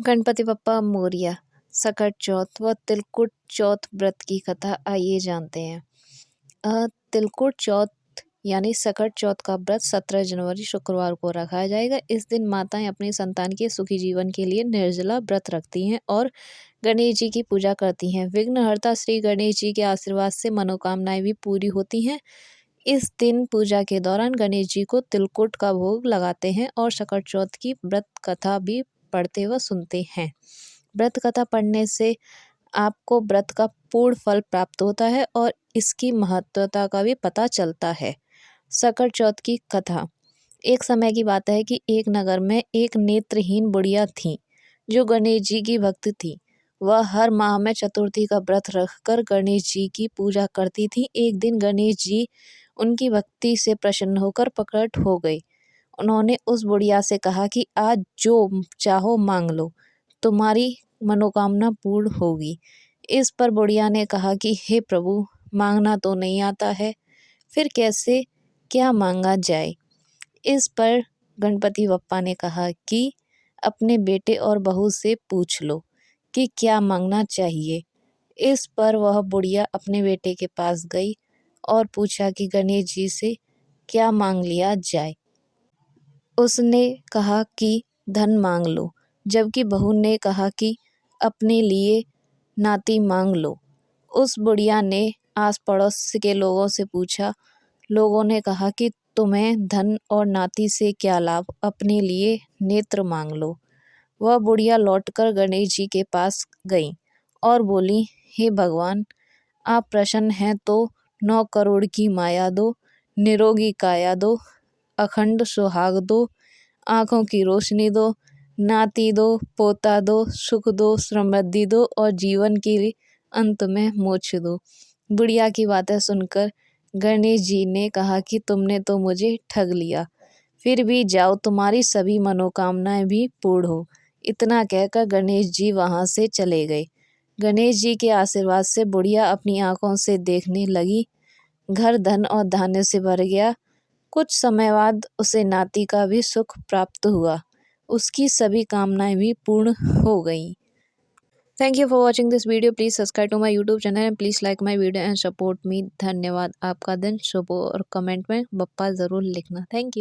गणपति बप्पा मोरया। सकट चौथ व तिलकुट चौथ व्रत की कथा आइए जानते हैं। तिलकुट चौथ यानी सकट चौथ का व्रत 17 जनवरी शुक्रवार को रखा जाएगा। इस दिन माताएं अपनी संतान के सुखी जीवन के लिए निर्जला व्रत रखती हैं और गणेश जी की पूजा करती हैं। विघ्नहर्ता श्री गणेश जी के आशीर्वाद से मनोकामनाएं भी पूरी होती हैं। इस दिन पूजा के दौरान गणेश जी को तिलकुट का भोग लगाते हैं और सकट चौथ की व्रत कथा भी पढ़ते व सुनते हैं। व्रत कथा पढ़ने से आपको व्रत का पूर्ण फल प्राप्त होता है और इसकी महत्वता का भी पता चलता है। सकट चौथ की कथा। एक समय की बात है कि एक नगर में एक नेत्रहीन बुढ़िया थी जो गणेश जी की भक्त थी। वह हर माह में चतुर्थी का व्रत रखकर गणेश जी की पूजा करती थी। एक दिन गणेश जी उनकी भक्ति से प्रसन्न होकर प्रकट हो गए। उन्होंने उस बुढ़िया से कहा कि आज जो चाहो मांग लो, तुम्हारी मनोकामना पूर्ण होगी। इस पर बुढ़िया ने कहा कि हे प्रभु, मांगना तो नहीं आता है, फिर कैसे क्या मांगा जाए। इस पर गणपति बप्पा ने कहा कि अपने बेटे और बहू से पूछ लो कि क्या मांगना चाहिए। इस पर वह बुढ़िया अपने बेटे के पास गई और पूछा कि गणेश जी से क्या मांग लिया जाए। उसने कहा कि धन मांग लो, जबकि बहू ने कहा कि अपने लिए नाती मांग लो। उस बुढ़िया ने आस पड़ोस के लोगों से पूछा। लोगों ने कहा कि तुम्हें धन और नाती से क्या लाभ, अपने लिए नेत्र मांग लो। वह बुढ़िया लौटकर गणेश जी के पास गई और बोली, हे भगवान, आप प्रसन्न हैं तो 9 करोड़ की माया दो, निरोगी काया दो, अखंड सुहाग दो, आँखों की रोशनी दो, नाती दो, पोता दो, सुख दो, समृद्धि दो और जीवन के अंत में मोक्ष दो। बुढ़िया की बातें सुनकर गणेश जी ने कहा कि तुमने तो मुझे ठग लिया, फिर भी जाओ, तुम्हारी सभी मनोकामनाएं भी पूर्ण हो। इतना कहकर गणेश जी वहां से चले गए। गणेश जी के आशीर्वाद से बुढ़िया अपनी आंखों से देखने लगी। घर धन और धान्य से भर गया। कुछ समय बाद उसे नाती का भी सुख प्राप्त हुआ। उसकी सभी कामनाएं भी पूर्ण हो गईं। Thank you for watching this video. Please subscribe to my YouTube channel and please like my video and support me. धन्यवाद। आपका दिन शुभ हो और कमेंट में बप्पा ज़रूर लिखना। Thank you.